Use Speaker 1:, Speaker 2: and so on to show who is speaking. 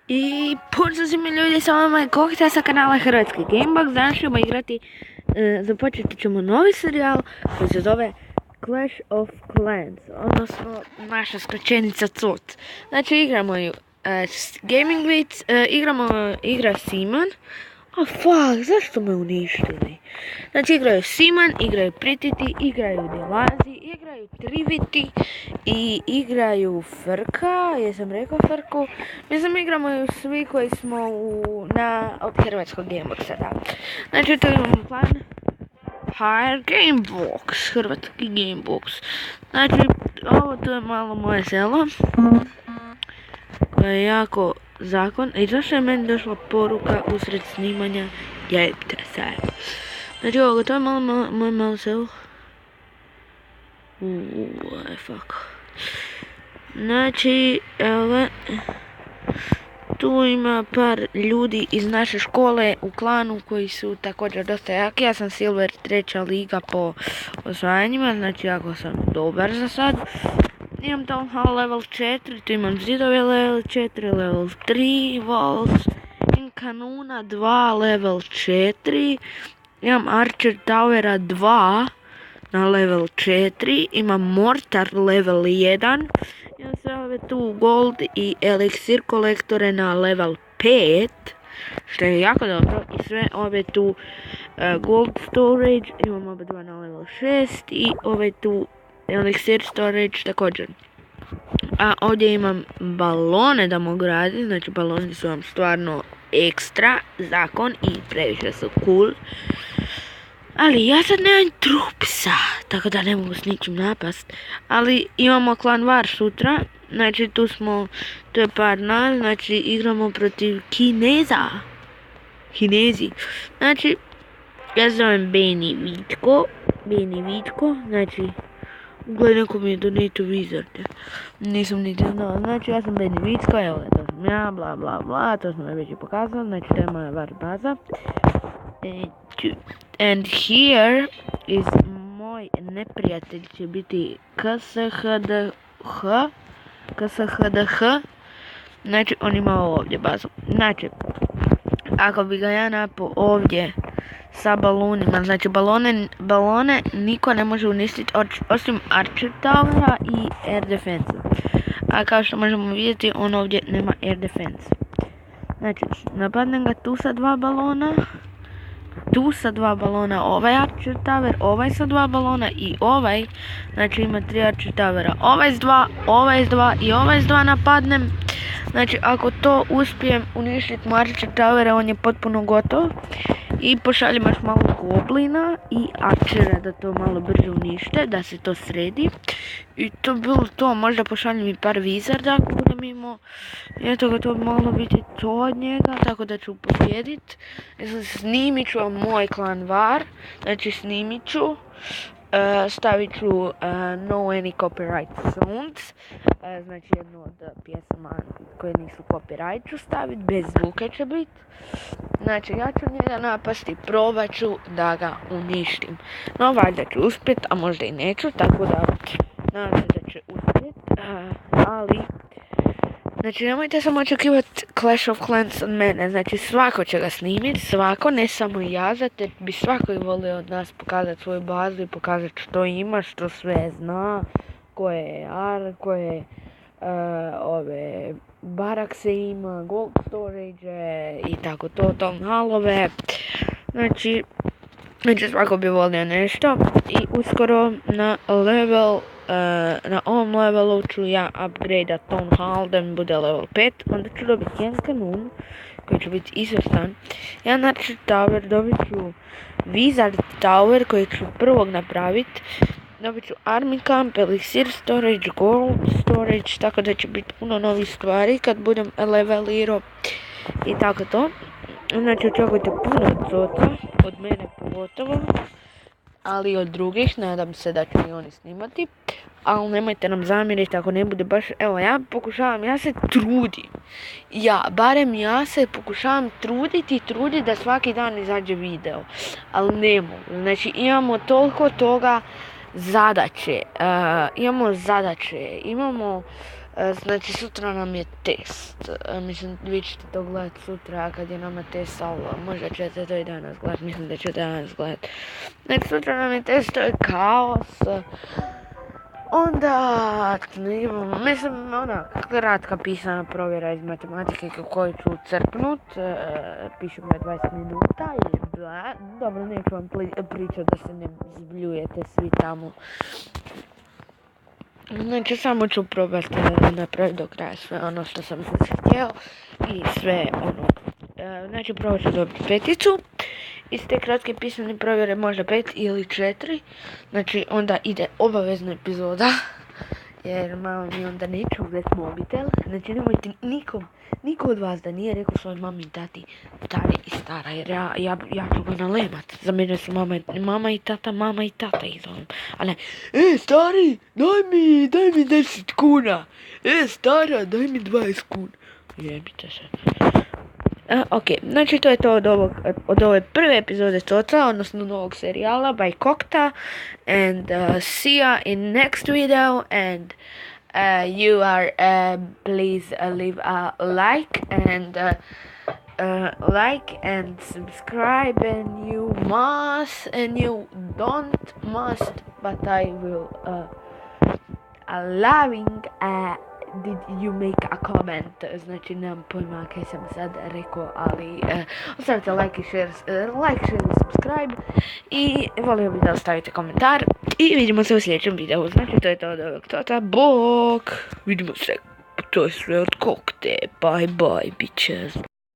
Speaker 1: I pozdrav mi ljudi, sa vama je Kokta sa kanala Hrvatski Gamebox. Danas ćemo igrati, započeti ćemo novi serijal koji se zove Clash of Clans, odnosno naša skraćenica COC. Znači igramo ju Gaming Beats, igra Simon. Fuck, zašto me uništili? Znači igraju Simon, igraju Prititi, igraju Delazi, igraju Triviti i igraju Frka, jesam rekao Frku? Mislim igramo ju svi koji smo od Hrvatskog Gameboxa, da. Znači tu imamo plan Higher Gamebox, Hrvatski Gamebox. Znači ovo tu je malo moje selo koje je jako zakon. I zašto je meni došla poruka usred snimanja? Jebite se. Znači ovo, to je moje malo selo. Fuck. Znači, evo, tu ima par ljudi iz naše škole u klanu koji su također dosta jaki. Ja sam Silver 3. liga po osvajanjima, znači jako sam dobar za sad. Imam Town Hall level 4, tu imam zidove level 4, level 3 walls, imam kanuna 2 level 4, imam Archer Towera 2 na level 4, imam Mortar level 1, imam sve ove tu gold i elixir kolektore na level 5, što je jako dobro, i sve ove tu gold storage, imam oba dva na level 6 i ove tu elixir storage također. A ovdje imam balone da mogu raditi, znači baloni su vam stvarno ekstra zakon i previše su cool. Ali ja sad nemam trupsa, tako da ne mogu s ničim napast. Ali imamo klan Var sutra, znači tu je par nas, znači igramo protiv Kinezi. Znači, ja se zovem Beni Vitko, znači gledaj neko mi je donate wizard. Nisam niti znao. Znači ja sam Beni Vitko, evo to sam ja, bla bla bla, to sam već i pokazao. Znači to je moja var baza. And here is moj neprijatelj će biti KSHDH. Znači on ima ovdje bazu. Znači ako bi ga ja napao ovdje sa balonima, znači balone niko ne može uništiti osim Archer Towera i Air Defense. A kao što možemo vidjeti, on ovdje nema Air Defense. Znači napadnem ga tu sa 2 balona, tu sa 2 balona, ovaj Archer Tower, ovaj sa 2 balona i ovaj, znači ima 3 Archer Towera, ovaj s 2, ovaj s 2 i ovaj s 2 napadnem. Znači ako to uspijem uništiti Archer Towera, on je potpuno gotov. I pošaljem još malo goblina i arčera da to malo brže unište, da se to sredi. I to bilo to, možda pošaljem i par wizarda ako budem imao. I eto ga, to bi moglo biti to od njega, tako da ću pobjedit. Snimit ću moj klan Var, znači snimit ću. Stavit ću No Any Copyright Sounds, znači jednu od pjesama koje nisu copyright ću staviti, bez zvuka će biti. Znači ja ću njega napasti, probat ću da ga uništim. No valjda ću uspjet, a možda i neću, tako da nadam se da će uspjet, ali znači nemojte samo očekivati Clash of Clans od mene, znači svako će ga snimiti, svako, ne samo ja, zato bi svako i volio od nas pokazati svoju bazu i pokazati što ima, što sve zna, koje je AR, koje ove barakse ima, gold storage i tako to, town hallove, znači svako bi volio nešto. I uskoro na ovom levelu ću ja upgrade Town Hall da mi bude level 5, onda ću dobiti jedan kanun koji će biti izvrstan, jedan Archer Tower, dobit ću Wizard Tower koji ću prvog napraviti, dobit ću Army Camp, Elixir Storage, Gold Storage, tako da će biti puno novih stvari kad budem levelirao i tako to. Znači očekujte puno od Zoca, od mene pogotovo, ali i od drugih, nadam se da će i oni snimati, ali nemojte nam zamjeriti ako ne bude baš, evo ja pokušavam, ja se trudim, ja se pokušavam truditi da svaki dan izađe video, ali ne mogu, znači imamo toliko toga, imamo Znači sutra nam je test, mislim vi ćete to gledati sutra kad je nama test, ali možda ćete to i danas gledati, mislim da ćete danas gledati. Znači sutra nam je test, to je kaos, onda mislim kratka pisana provjera iz matematike koju ću crknut, pišem na 20 minuta i bla, dobro neću vam pričati da se ne zbljujete svi tamo. Znači samo ću probati napraviti do kraja sve ono što sam se htjela i sve ono. Znači prvo ću dobiti 5. Iz te kratke pismene provjere možda 5 ili 4. Znači onda ide obavezna epizoda. Jer mama mi onda neće uzeti mobitel. Znači nemojte niko od vas da nije rekao svoj mami i tati stari i stara. Jer ja ću ga nalemat. Za mene su mama i tata ih zovem. Ali stari, daj mi 10 kuna. Stara, daj mi 20 kuna. Jebite se. Ok, znači to je to od ove prve epizode Coca, odnosno novog serijala by Kokta, and see ya in next video, and you are please leave a like and subscribe, and you must and you don't must, but I will allowing did you make a comment, znači nemam pojma kaj sam sad rekao, ali ostavite like, share i subscribe i volio bi da ostavite komentar i vidimo se u sljedećem videu. Znači to je to od ovog Tota, bok, vidimo se, to je sve od Kokte, bye bitches.